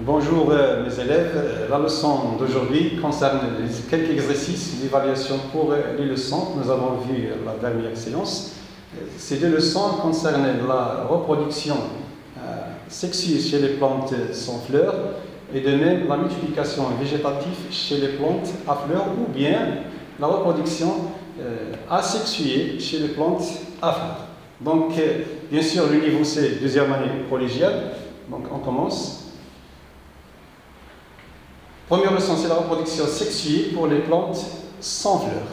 Bonjour mes élèves, la leçon d'aujourd'hui concerne quelques exercices d'évaluation pour les leçons que nous avons vues la dernière séance. Ces deux leçons concernent la reproduction sexuée chez les plantes sans fleurs et de même la multiplication végétative chez les plantes à fleurs ou bien la reproduction asexuée chez les plantes à fleurs. Donc bien sûr le niveau c'est deuxième année collégiale, donc on commence. Première leçon, c'est la reproduction sexuée pour les plantes sans fleurs.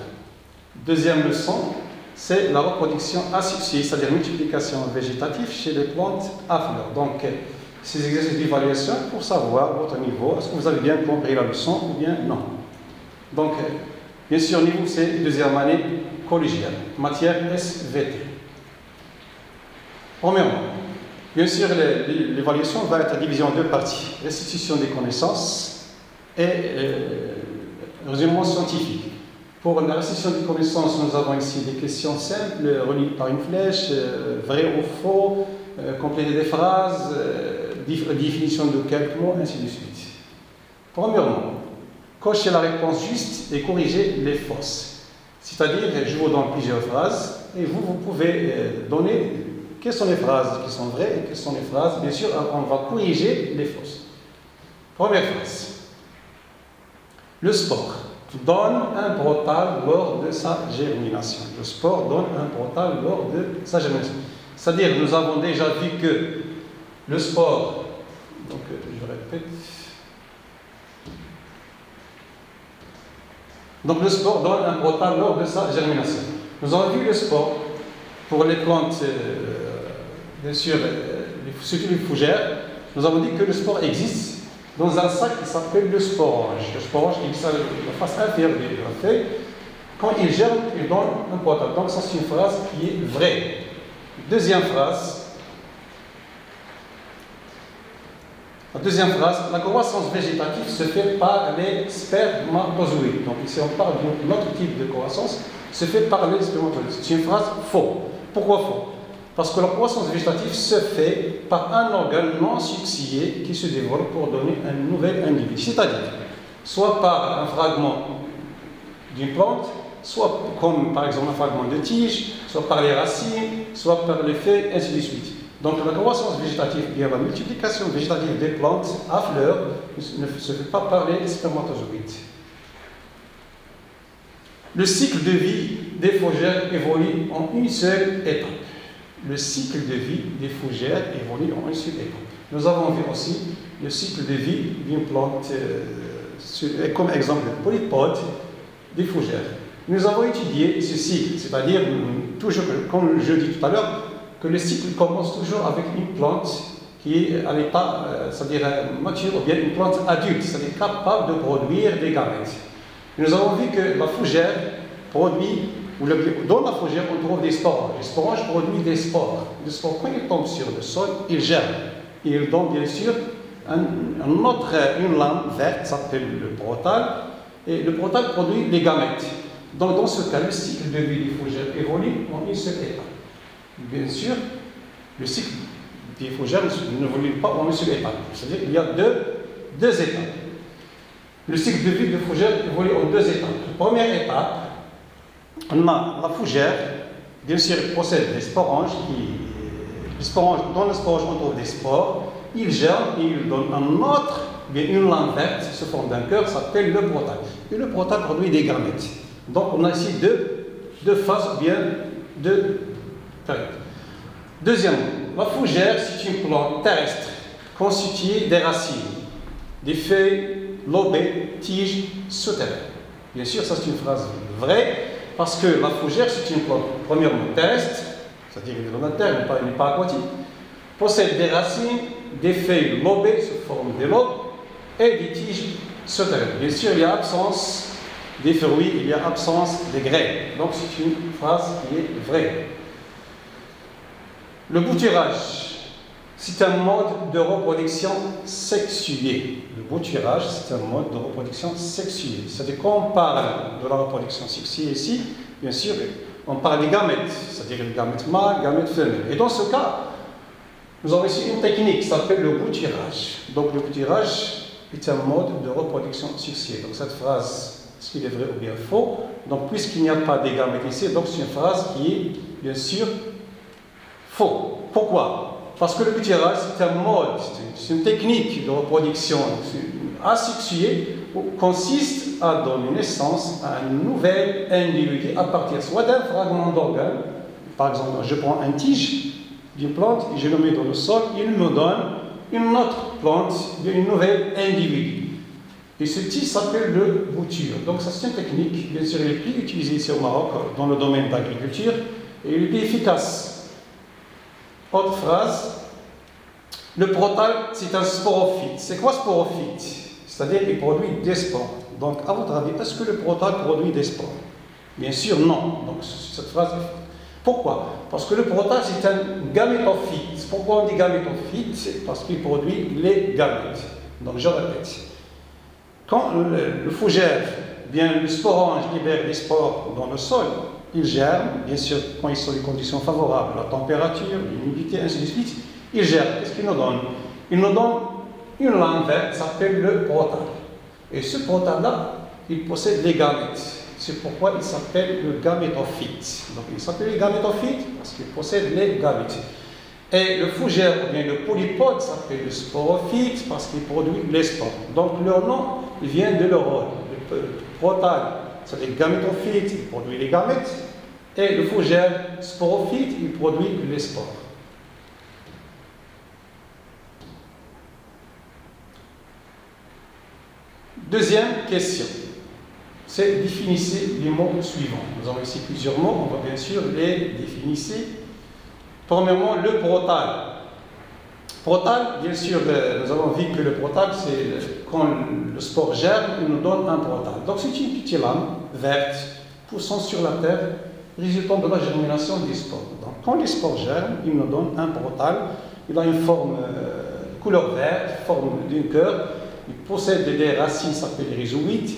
Deuxième leçon, c'est la reproduction asexuée, c'est-à-dire multiplication végétative chez les plantes à fleurs. Donc, ces exercices d'évaluation pour savoir votre niveau, est-ce que vous avez bien compris la leçon ou bien non. Donc, bien sûr, niveau c'est deuxième année collégiale, matière SVT. Premièrement, bien sûr, l'évaluation va être divisée en deux parties. Restitution des connaissances et résumé scientifique. Pour la restitution des connaissances, nous avons ici des questions simples, reliées par une flèche, vrai ou faux, compléter des phrases, définition de quelques mots, ainsi de suite. Premièrement, cochez la réponse juste et corrigez les fausses. C'est-à-dire, je vous donne plusieurs phrases et vous pouvez donner quelles sont les phrases qui sont vraies et quelles sont les phrases, bien sûr, on va corriger les fausses. Première phrase. Le sport donne un brotal lors de sa germination. Le sport donne un brotal lors de sa germination. C'est-à-dire, nous avons déjà vu que le sport, donc je répète, donc le sport donne un brotal lors de sa germination. Nous avons vu le sport pour les plantes, bien sûr, surtout les fougères. Nous avons dit que le sport existe dans un sac qui s'appelle le sporange. Le sporange qui est la face inférieure de la feuille. Quand il germe, il donne un brotal. Donc, ça, c'est une phrase qui est vraie. Deuxième phrase. La deuxième phrase, la croissance végétative se fait par les spermatozoïdes. Donc, ici, on parle d'un autre type de croissance, se fait par les spermatozoïdes. C'est une phrase faux. Pourquoi faux? Parce que la croissance végétative se fait par un organe non succié qui se développe pour donner un nouvel individu. C'est-à-dire, soit par un fragment d'une plante, soit comme par exemple un fragment de tige, soit par les racines, soit par les feuilles, ainsi de suite. Donc la croissance végétative, bien la multiplication végétative des plantes à fleurs, ne se fait pas par les spermatozoïdes. Le cycle de vie des fougères évolue en une seule étape. Le cycle de vie des fougères évolue en une seule étape. Nous avons vu aussi le cycle de vie d'une plante, comme exemple le polypode des fougères. Nous avons étudié ce cycle, c'est-à-dire, toujours, comme je dis tout à l'heure, que le cycle commence toujours avec une plante qui est à l'état, c'est-à-dire mature, ou bien une plante adulte, c'est-à-dire capable de produire des gamètes. Nous avons vu que la fougère produit, dans la fougère, on trouve des sporanges. Les sporanges produisent des spores. Les spores, quand ils tombent sur le sol, ils germent. Et ils donnent bien sûr une lame verte, ça s'appelle le brotal. Et le brotal produit des gamètes. Donc dans ce cas, le cycle de vie des fougères évolue en une seule étape. Bien sûr, le cycle des fougères n'évolue pas en une seule étape. C'est-à-dire qu'il y a deux étapes. Le cycle de vie des fougères évolue en deux étapes. La première étape, on a la fougère, bien sûr, possède des sporanges. Dans le sporange, on trouve des spores. Ils germent et ils donnent une lame verte sous forme d'un cœur, ça s'appelle le brotal. Et le brotal produit des gamètes. Donc, on a ici deux phases, ou bien deux périodes. Deuxièmement, la fougère, c'est une plante terrestre constituée des racines, des feuilles, lobées, tiges, souterraines. Bien sûr, ça c'est une phrase vraie. Parce que la fougère, c'est une plante, premièrement terrestre, c'est-à-dire qu'elle est dans la terre, elle n'est pas aquatique, possède des racines, des feuilles lobées sous forme de lobes et des tiges souterraines. Bien sûr, il y a absence des fruits, il y a absence des graines. Donc, c'est une phrase qui est vraie. Le bouturage, c'est un mode de reproduction sexuée. Le bouturage, c'est un mode de reproduction sexuée. C'est-à-dire qu'on parle de la reproduction sexuée ici, bien sûr, on parle des gamètes, c'est-à-dire les gamètes mâles, gamètes femelles. Et dans ce cas, Nous avons ici une technique qui s'appelle le bouturage. Donc le bouturage est un mode de reproduction successive. Donc cette phrase, est-ce qu'il est vrai ou bien faux? Donc puisqu'il n'y a pas des gamètes ici, donc c'est une phrase qui est bien sûr faux. Pourquoi? Parce que le bouturage c'est un mode, c'est une technique de reproduction asexuée qui consiste à donner naissance à un nouvel individu à partir soit d'un fragment d'organe. Par exemple, je prends un tige d'une plante et je le mets dans le sol, il me donne une autre plante d'un nouvel individu. Et ce tige s'appelle le bouture. Donc ça c'est une technique, bien sûr, elle est plus utilisée ici au Maroc dans le domaine de l'agriculture et elle est plus efficace. Autre phrase, le protal c'est un sporophyte. C'est quoi sporophyte? C'est-à-dire qu'il produit des spores. Donc à votre avis, est-ce que le protal produit des spores? Bien sûr non. Donc cette phrase est fausse. Pourquoi? Parce que le protal c'est un gamétophyte. Pourquoi on dit gamétophyte? C'est parce qu'il produit les gamètes. Donc je répète. Quand le fougère, bien le sporange libère les spores dans le sol, il germe, bien sûr, quand ils sont des conditions favorables, la température, l'humidité, ainsi de suite, il germe. Qu'est-ce qu'il nous donne? Il nous donne une langue verte qui s'appelle le protal. Et ce protal-là, il possède les gamètes. C'est pourquoi il s'appelle le gamétophyte. Donc il s'appelle le gamétophyte parce qu'il possède les gamètes. Et le fougère, ou bien le polypode, s'appelle le sporophyte parce qu'il produit les spores. Donc leur nom vient de leur rôle. Le protal, c'est le gamétophyte, il produit les gamètes. Et le fougère, sporophyte, il produit les spores. Deuxième question. C'est définissez les mots suivants. Nous avons ici plusieurs mots, on va bien sûr les définir. Premièrement, le protal. Protal, bien sûr, nous avons vu que le protal, c'est quand le spore germe, il nous donne un protal. Donc c'est une petite lame verte poussant sur la terre, résultant de la germination des spores. Donc quand les spores germent, il nous donne un protal. Il a une forme couleur verte, forme d'un cœur. Il possède des racines, ça s'appelle rhizoïdes,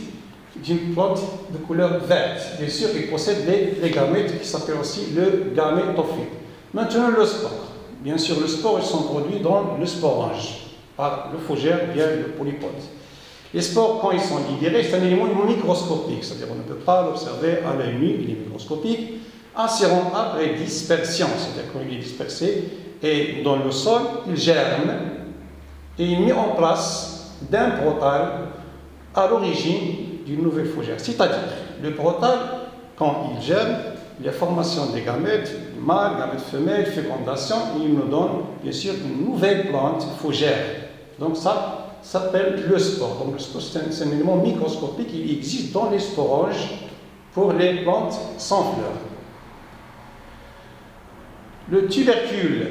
d'une plante de couleur verte. Bien sûr, il possède les gamètes qui s'appellent aussi le gamétophyte. Maintenant, le spore. Bien sûr, le spore, ils sont produits dans le sporange, par le fougère, bien le polypode. Les spores, quand ils sont libérés, c'est un élément microscopique, c'est-à-dire on ne peut pas l'observer à l'œil nu, il est microscopique, assurant après dispersion, c'est-à-dire quand il est dispersé, et dans le sol, il germe, et il met en place d'un protal à l'origine d'une nouvelle fougère. C'est-à-dire, le protal, quand il germe, il y a formation des gamètes mâles, gamètes femelles, fécondation, et il nous donne bien sûr une nouvelle plante fougère. Donc ça s'appelle le spore. Donc le spore c'est un élément microscopique, il existe dans les sporanges pour les plantes sans fleurs. Le tubercule.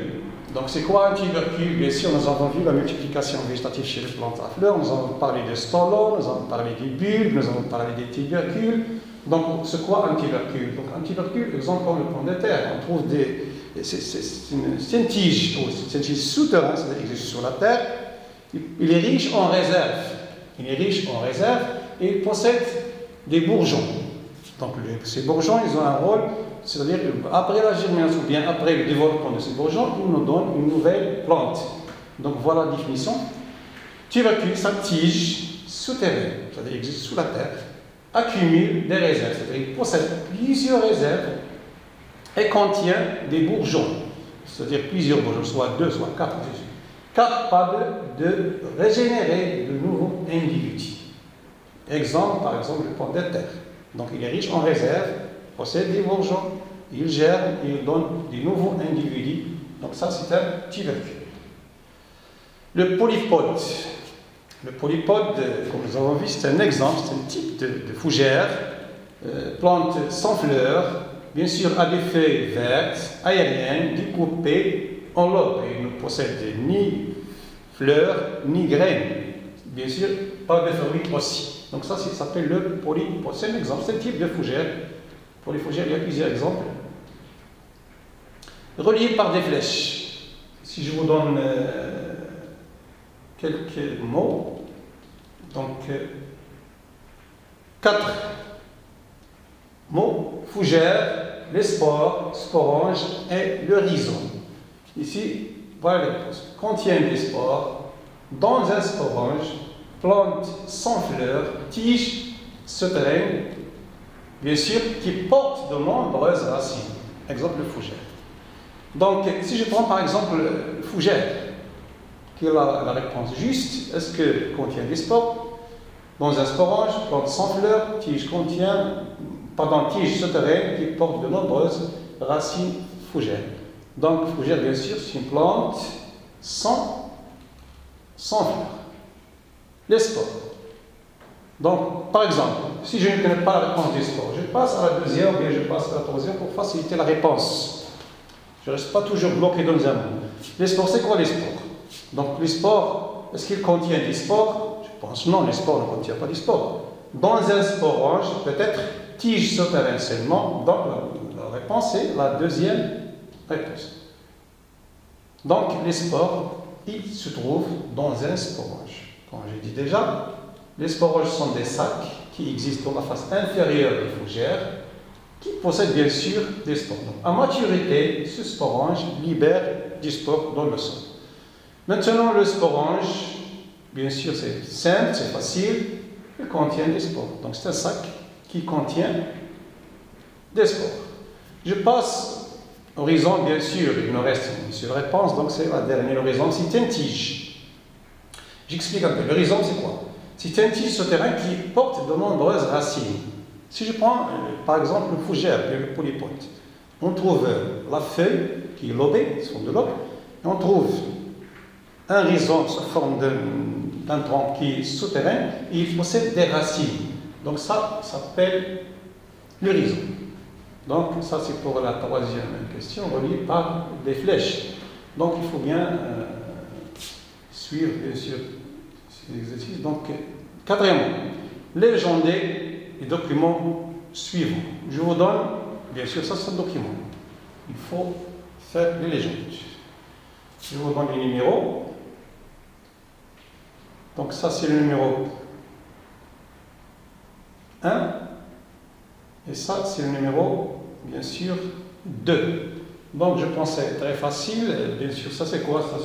Donc c'est quoi un tubercule? Bien sûr, nous avons vu la multiplication végétative chez les plantes à fleurs, nous avons parlé des stolons, nous avons parlé des bulbes, nous avons parlé des tubercules. Donc c'est quoi un tubercule? Donc un tubercule, exemple comme le pomme de terre, on trouve c'est une tige, c'est une tige souterraine, c'est-à-dire qu'il existe sur la terre. Il est riche en réserve. Il est riche en réserve et il possède des bourgeons. Donc ces bourgeons, ils ont un rôle, c'est-à-dire après la germination, bien après le développement de ces bourgeons, ils nous donnent une nouvelle plante. Donc voilà la définition. Tubercule, c'est une tige souterraine, c'est-à-dire qu'il existe sous la terre, accumule des réserves, c'est-à-dire qu'il possède plusieurs réserves et contient des bourgeons, c'est-à-dire plusieurs bourgeons, soit 2, soit 4, capables de régénérer de nouveaux individus. Exemple, par exemple, le pomme de terre. Donc il est riche en réserves, possède des bourgeons, il germe et il donne des nouveaux individus. Donc ça, c'est un tubercule. Le polypode. Le polypode, comme nous avons vu, c'est un exemple, c'est un type de fougère, plante sans fleurs, bien sûr à des feuilles vertes, aériennes, découpées en lobes. Il ne possède ni fleurs, ni graines. Bien sûr, pas de fruits aussi. Donc ça s'appelle le polypode. C'est un exemple, c'est un type de fougère. Pour les fougères, il y a plusieurs exemples. Reliés par des flèches. Si je vous donne quelques mots, donc 4 mots: fougère, les spores, sporange et le rhizome. Ici, Voilà les réponses. Contient des spores dans un sporange, plante sans fleurs, tige souterraine, bien sûr, qui porte de nombreuses racines. Exemple, le fougère. Donc, si je prends par exemple le fougère, qui est la réponse juste, est-ce que contient des spores dans un sporange, plante sans fleurs, tige souterraine qui porte de nombreuses racines fougères. Donc, fougère, bien sûr, c'est une plante sans fleurs. Les spores. Donc, par exemple, si je ne connais pas la réponse des spores, je passe à la deuxième, ou bien je passe à la troisième pour faciliter la réponse. Je ne reste pas toujours bloqué dans un mot. Les spores, c'est quoi les spores? Donc, les spores, est-ce qu'ils contiennent des spores? Je pense non, les spores ne contiennent pas des spores. Dans un sporange, peut-être tige souterraine seulement. Donc, la réponse est la deuxième réponse. Donc, les spores, ils se trouvent dans un sporange. Comme j'ai dit déjà, les sporanges sont des sacs qui existent dans la face inférieure des fougères, qui possèdent bien sûr des spores. Donc, à maturité, ce sporange libère du spore dans le sol. Maintenant, le sporange, bien sûr, c'est simple, c'est facile, il contient des spores. Donc, c'est un sac qui contient des spores. Je passe horizon, bien sûr, il me reste une seule réponse, donc c'est la dernière horizon, c'est une tige. J'explique un peu. L'horizon, c'est quoi? C'est un tige souterrain qui porte de nombreuses racines. Si je prends, par exemple, le fougère, le polypote, on trouve la feuille qui est lobée, sous forme de lobe, et on trouve un rhizome sous forme d'un tronc qui est souterrain, et il possède des racines. Donc ça s'appelle le rhizome. Donc ça c'est pour la troisième question, reliée par des flèches. Donc il faut bien suivre, bien sûr, ces exercices. Donc, quatrièmement, légender les documents suivants. Je vous donne, bien sûr, ça c'est un document. Il faut faire les légendes. Je vous donne les numéros. Donc ça c'est le numéro 1. Et ça c'est le numéro, bien sûr, 2. Donc je pense que c'est très facile. Bien sûr, ça c'est quoi? Ça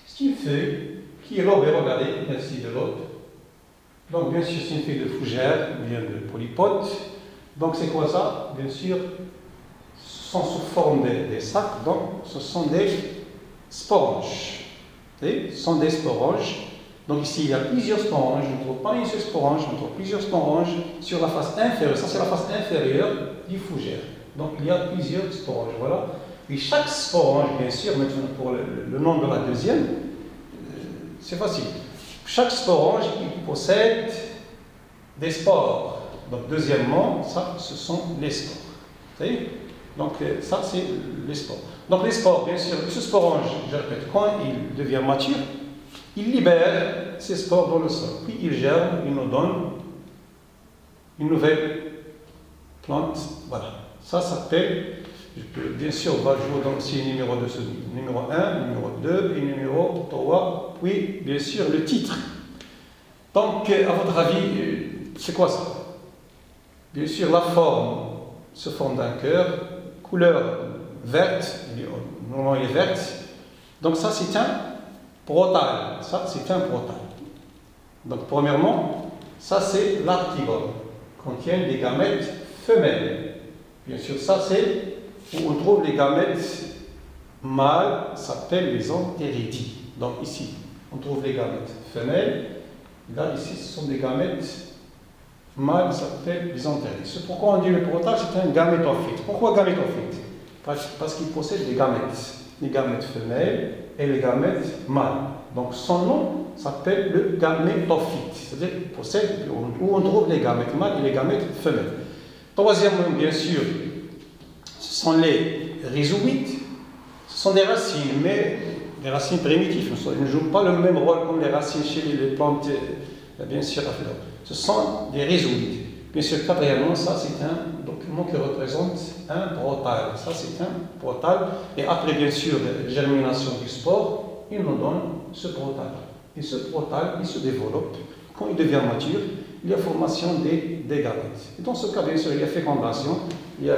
c'est une feuille qui est lobée, regardez, ainsi de l'aube. Donc bien sûr c'est une feuille de fougère, bien de polypote. Donc c'est quoi ça? Bien sûr, ce sont sous forme des sacs, donc ce sont des sporanges. Ce sont des sporanges. Donc ici il y a plusieurs sporanges, je ne trouve pas une seule sporange, je trouve plusieurs sporanges sur la face inférieure. Ça c'est la face inférieure du fougère. Donc il y a plusieurs sporanges, voilà. Et chaque sporange, bien sûr, maintenant pour le nom de la deuxième, c'est facile. Chaque sporange, il possède des spores. Donc deuxièmement, ça, ce sont les spores. Vous voyez? Donc ça, c'est les spores. Donc les spores, bien sûr, ce sporange, je répète, quand il devient mature, il libère ses spores dans le sol. Puis il germe, il nous donne une nouvelle plante. Voilà. Ça s'appelle, bien sûr, je vous donne aussi le numéro de ce numéro 1, numéro 2 et numéro 3, puis bien sûr le titre. Donc, à votre avis, c'est quoi ça? Bien sûr, la forme se forme d'un cœur, couleur verte, normalement elle est verte. Donc ça c'est un protal, ça c'est un protal. Donc premièrement, ça c'est l'artigone, contient des gamètes femelles. Bien sûr, ça c'est où on trouve les gamètes mâles, s'appellent les antéridies. Donc ici, on trouve les gamètes femelles. Là, ici, ce sont des gamètes mâles, s'appellent les antéridies. C'est pourquoi on dit le protal, c'est un gamétophyte. Pourquoi gamétophyte? Parce qu'il possède des gamètes femelles et les gamètes mâles. Donc son nom s'appelle le gamétophyte, c'est-à-dire qu'il possède où on trouve les gamètes mâles et les gamètes femelles. Troisièmement, bien sûr, ce sont les rhizoïdes. Ce sont des racines, mais des racines primitives. Ils ne jouent pas le même rôle comme les racines chez les plantes, bien sûr, à fleurs. Ce sont des rhizoïdes. Bien sûr, quatrièmement, ça c'est un document qui représente un protal. Ça c'est un protal. Et après, bien sûr, la germination du spore, il nous donne ce protal. Et ce protal, il se développe. Quand il devient mature, il y a formation des gamètes. Et dans ce cas, bien sûr, il y a fécondation. Il y a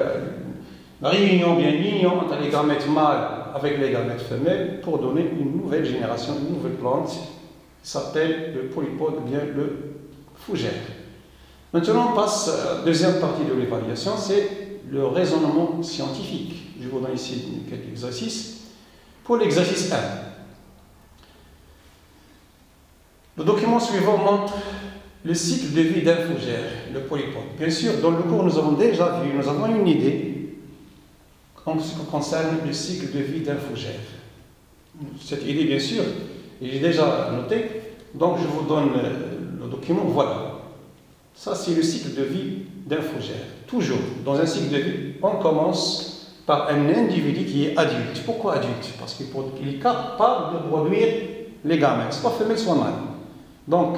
la réunion, bien l'union entre les gamètes mâles avec les gamètes femelles pour donner une nouvelle génération, une nouvelle plante qui s'appelle le polypode ou bien le fougère. Maintenant, on passe à la deuxième partie de l'évaluation, c'est le raisonnement scientifique. Je vous donne ici quelques exercices. Pour l'exercice 1, le document suivant montre le cycle de vie d'un fougère, le polypode. Bien sûr, dans le cours, nous avons déjà vu, nous avons une idée en ce qui concerne le cycle de vie d'un fougère. Cette idée, bien sûr, j'ai déjà noté, donc je vous donne le document, voilà. Ça, c'est le cycle de vie d'un fougère. Toujours, dans un cycle de vie, on commence par un individu qui est adulte. Pourquoi adulte? Parce qu'il est capable de produire les gamètes, soit femelle, soit mâle. Donc,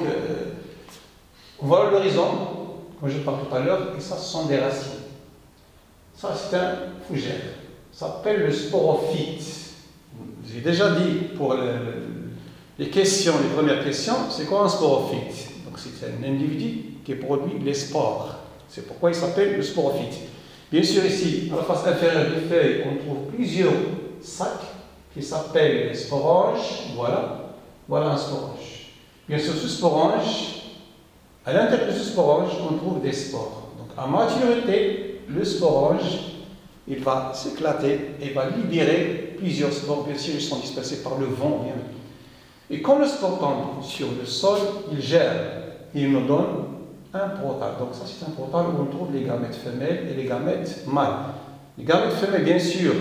voilà l'horizon, comme je parle tout à l'heure, et ça, ce sont des racines. Ça, c'est un fougère. Ça s'appelle le sporophyte. J'ai déjà dit pour les questions, les premières questions, c'est quoi un sporophyte? Donc, c'est un individu qui produit les spores. C'est pourquoi il s'appelle le sporophyte. Bien sûr, ici, à la face inférieure des feuilles, on trouve plusieurs sacs qui s'appellent les sporanges. Voilà, voilà un sporange. Bien sûr, ce sporange, à l'intérieur de ce sporange, on trouve des spores. Donc, à maturité, le sporange, il va s'éclater et va libérer plusieurs spores. Bien sûr, ils sont dispersés par le vent. Bien. Et quand le spore tombe sur le sol, il germe et il nous donne un protal. Donc, ça, c'est un protal où on trouve les gamètes femelles et les gamètes mâles. Les gamètes femelles, bien sûr,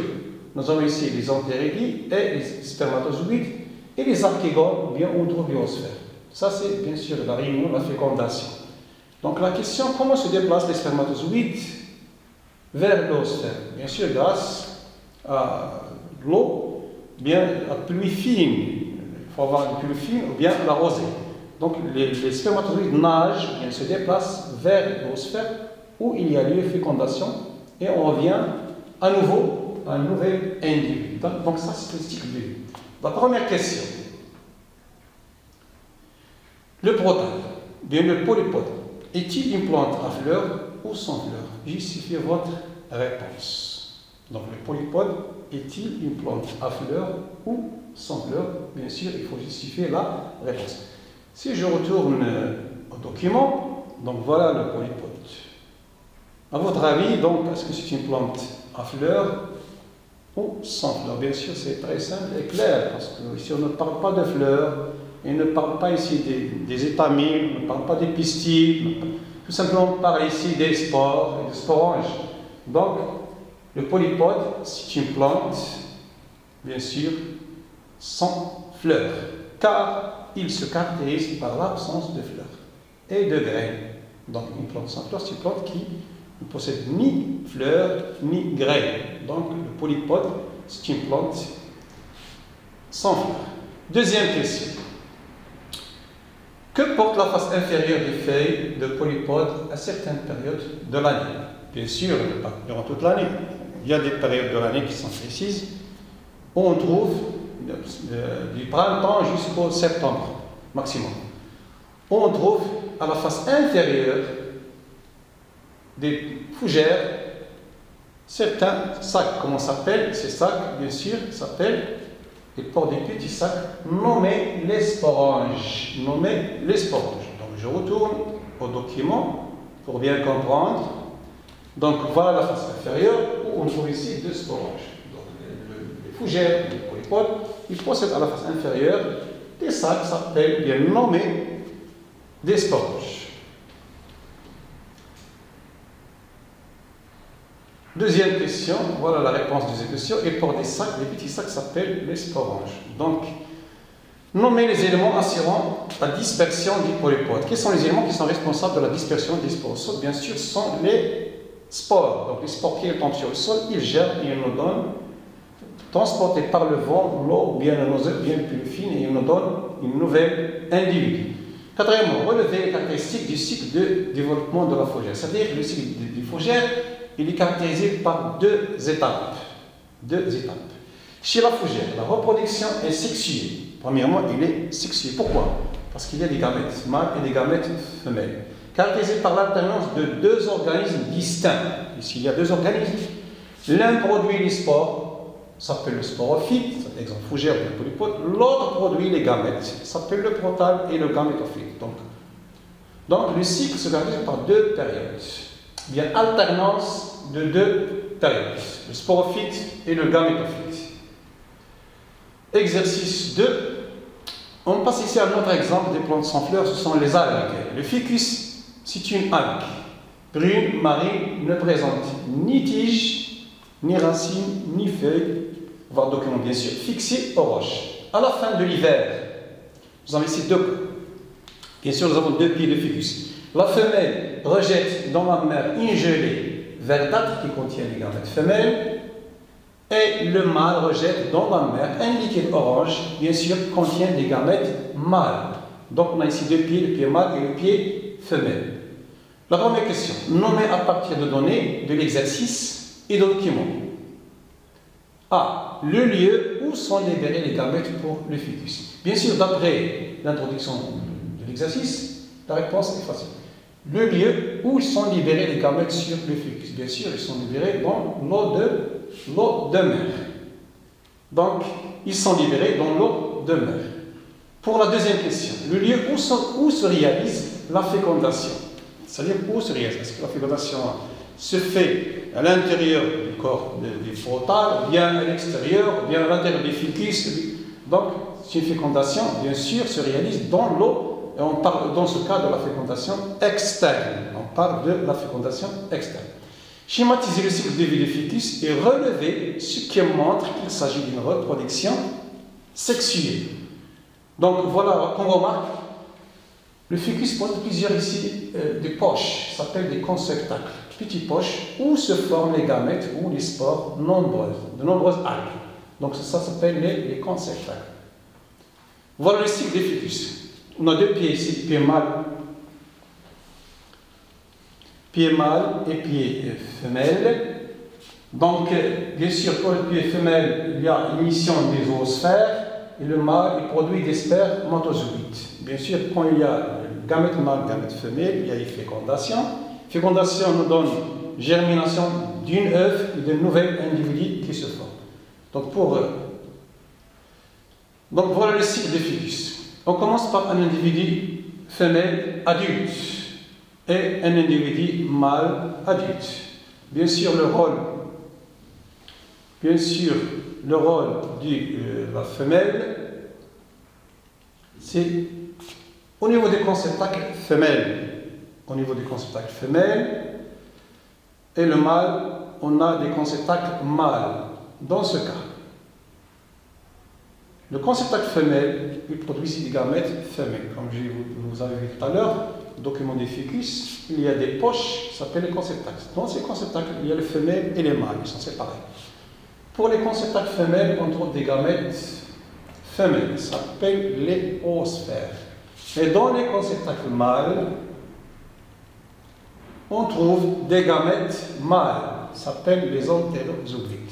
nous avons ici les entéridies et les spermatozoïdes et les archégones, bien où on trouve les osphères. Ça, c'est bien sûr la réunion, la fécondation. Donc, la question, comment se déplacent les spermatozoïdes vers l'osphère? Bien sûr, grâce à l'eau, bien à pluie fine. Il faut avoir une pluie fine ou bien la rosée. Donc, les spermatozoïdes nagent, bien se déplacent vers l'osphère où il y a lieu de fécondation et on revient à nouveau à un nouvel individu. Donc, ça, c'est le cycle de vie. La première question. Le protal, bien le polypode, est-il une plante à fleurs ou sans fleurs? Justifiez votre réponse. Donc, le polypode est-il une plante à fleurs ou sans fleurs? Bien sûr, il faut justifier la réponse. Si je retourne au document, donc voilà le polypode. À votre avis, donc, est-ce que c'est une plante à fleurs ou sans fleurs? Bien sûr, c'est très simple et clair, parce que ici on ne parle pas de fleurs, et on ne parle pas ici des étamines, on ne parle pas des pistils, tout simplement on parle ici des spores et des sporanges. Donc, le polypode, c'est une plante, bien sûr, sans fleurs, car il se caractérise par l'absence de fleurs et de graines. Donc, une plante sans fleurs, c'est une plante qui ne possède ni fleurs ni graines. Donc, le polypode, c'est une plante sans fleurs. Deuxième question. Que porte la face inférieure des feuilles de polypode à certaines périodes de l'année? Bien sûr, pas durant toute l'année. Il y a des périodes de l'année qui sont précises, où on trouve du printemps jusqu'au septembre, maximum. Où on trouve à la face inférieure des fougères certains sacs. Comment s'appellent ces sacs? Bien sûr, s'appellent, ils portent des petits sacs nommés les sporanges. Nommés les sporanges. Donc je retourne au document pour bien comprendre. Donc voilà la face inférieure où on trouve ici deux sporanges. Donc les fougères, les polypodes, ils possèdent à la face inférieure des sacs qui s'appellent bien nommés des sporanges. Deuxième question, voilà la réponse de cette question. Ils portent des sacs, les petits sacs s'appellent les sporanges. Donc, nommez les éléments assurant la dispersion du polypode. Quels sont les éléments qui sont responsables de la dispersion des spores? Bien sûr, ce sont les spores. Donc, les spores qui tombent sur le sol, ils germent et ils nous donnent, transportés par le vent, l'eau bien noseuse, bien plus fine, et ils nous donnent une nouvelle individu. Quatrièmement, relevez les caractéristiques du cycle de développement de la fougère. C'est-à-dire que le cycle du fougère, il est caractérisé par deux étapes. Chez la fougère, la reproduction est sexuée. Premièrement, il est sexué. Pourquoi? Parce qu'il y a des gamètes mâles et des gamètes femelles. Caractérisé par l'alternance de deux organismes distincts. Ici, il y a deux organismes. L'un produit les spores s'appelle le sporophyte, c'est exemple fougère ou bien polypode. L'autre produit les gamètes, s'appelle le protal et le gamétophyte. Donc le cycle se caractérise par deux périodes. Il y a alternance de deux périodes, le sporophyte et le gamétophyte. Exercice 2. On passe ici à un autre exemple des plantes sans fleurs, ce sont les algues. Le ficus, c'est une algue brune, marine, ne présente ni tige, ni racines, ni feuilles, voire document bien sûr, fixé aux roches. À la fin de l'hiver, nous avons ici deux cas. Bien sûr, nous avons deux pieds de ficus. La femelle rejette dans la mer une gelée verdâtre qui contient les gamètes femelles, et le mâle rejette dans la mer un liquide orange, bien sûr, contient des gamètes mâles. Donc on a ici deux pieds, le pied mâle et le pied femelle. La première question, nommez à partir de données de l'exercice et de documents. A. Le lieu où sont libérés les gamètes pour le ficus. Bien sûr, d'après l'introduction de l'exercice, la réponse est facile. Le lieu où sont libérés les gamètes sur le ficus. Bien sûr, ils sont libérés dans l'eau de mer. Donc, ils sont libérés dans l'eau de mer. Pour la deuxième question, le lieu où se réalise la fécondation. C'est-à-dire où se réalise. Est-ce que la fécondation se fait à l'intérieur du corps du protal, bien à l'extérieur, bien à l'intérieur du ficus? Donc, c'est une fécondation, bien sûr, se réalise dans l'eau. Et on parle dans ce cas de la fécondation externe. On parle de la fécondation externe. Schématiser le cycle de vie du ficus et relever ce qui montre qu'il s'agit d'une reproduction sexuée. Donc voilà qu'on remarque, le ficus possède plusieurs ici des poches, ça s'appelle des conceptacles, petites poches où se forment les gamètes ou les spores nombreuses, de nombreuses algues. Donc ça s'appelle les conceptacles. Voilà le cycle des ficus. On a deux pieds ici, pied mâle et pied femelle. Donc, bien sûr, pour le pied femelle, il y a l'émission des oosphères et le mâle il produit des spermatozoïdes. Bien sûr, quand il y a gamète mâle, gamète femelle, il y a une fécondation. Fécondation nous donne germination d'une œuf et d'un nouvel individu qui se forme. Donc, voilà le cycle des ficus. On commence par un individu femelle adulte et un individu mâle adulte. Bien sûr, le rôle de la femelle, c'est au niveau des conceptacles femelles. Au niveau des conceptacles femelles, et le mâle, on a des conceptacles mâles. Dans ce cas, le conceptacle femelle, il produit ici des gamètes femelles. Comme je vous avais vu tout à l'heure, document des ficus, il y a des poches qui s'appellent les conceptacles. Dans ces conceptacles, il y a les femelles et les mâles, ils sont séparés. Pour les conceptacles femelles, on trouve des gamètes femelles, ça s'appelle les oosphères. Et dans les conceptacles mâles, on trouve des gamètes mâles, ça s'appelle les entérozoïdes.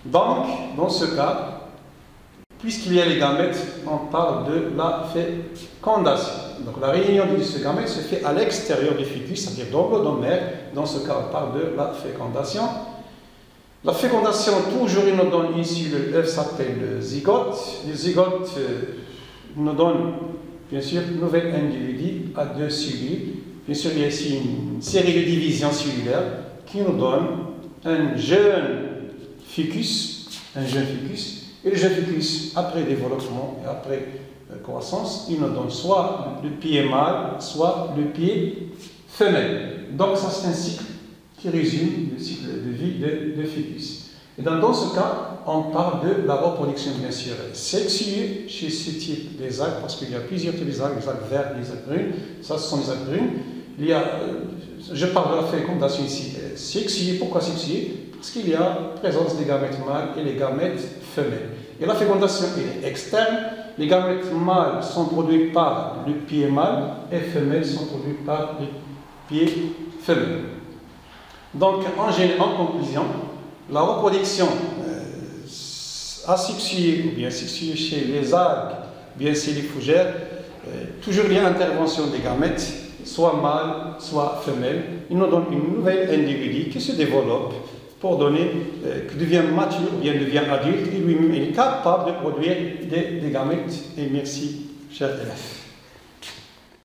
Donc, dans ce cas, puisqu'il y a les gamètes, on parle de la fécondation. Donc la réunion de ce gamète se fait à l'extérieur du ficus, c'est-à-dire dans l'odomère. Dans ce cas, on parle de la fécondation. La fécondation, toujours, il nous donne ici l'œuf s'appelle le zygote. Le zygote nous donne, bien sûr, un nouvel individu à deux cellules. Bien sûr, il y a ici une série de divisions cellulaires qui nous donne un jeune ficus. Et le jeune ficus, après développement et après croissance, il nous donne soit le pied mâle, soit le pied femelle. Donc ça c'est un cycle qui résume le cycle de vie de ficus. Et dans ce cas, on parle de la reproduction bien sûr sexuée chez ce type des algues, parce qu'il y a plusieurs types d'algues, les algues vertes, les algues brunes. Ça, ce sont les algues brunes. Il y a, je parle de la fécondation ici sexuée. Pourquoi sexuée? Parce qu'il y a présence des gamètes mâles et les gamètes femelles. Et la fécondation est externe. Les gamètes mâles sont produits par le pied mâle et femelles sont produits par le pied femelle. Donc, en conclusion, la reproduction asexuée ou bien sexuée chez les algues, bien chez les fougères, toujours il y a intervention des gamètes, soit mâles, soit femelles. Ils nous donnent une nouvelle individu qui se développe pour donner, qui devient mature, ou bien devient adulte, et lui-même est capable de produire des gamètes. Et merci, chers élèves.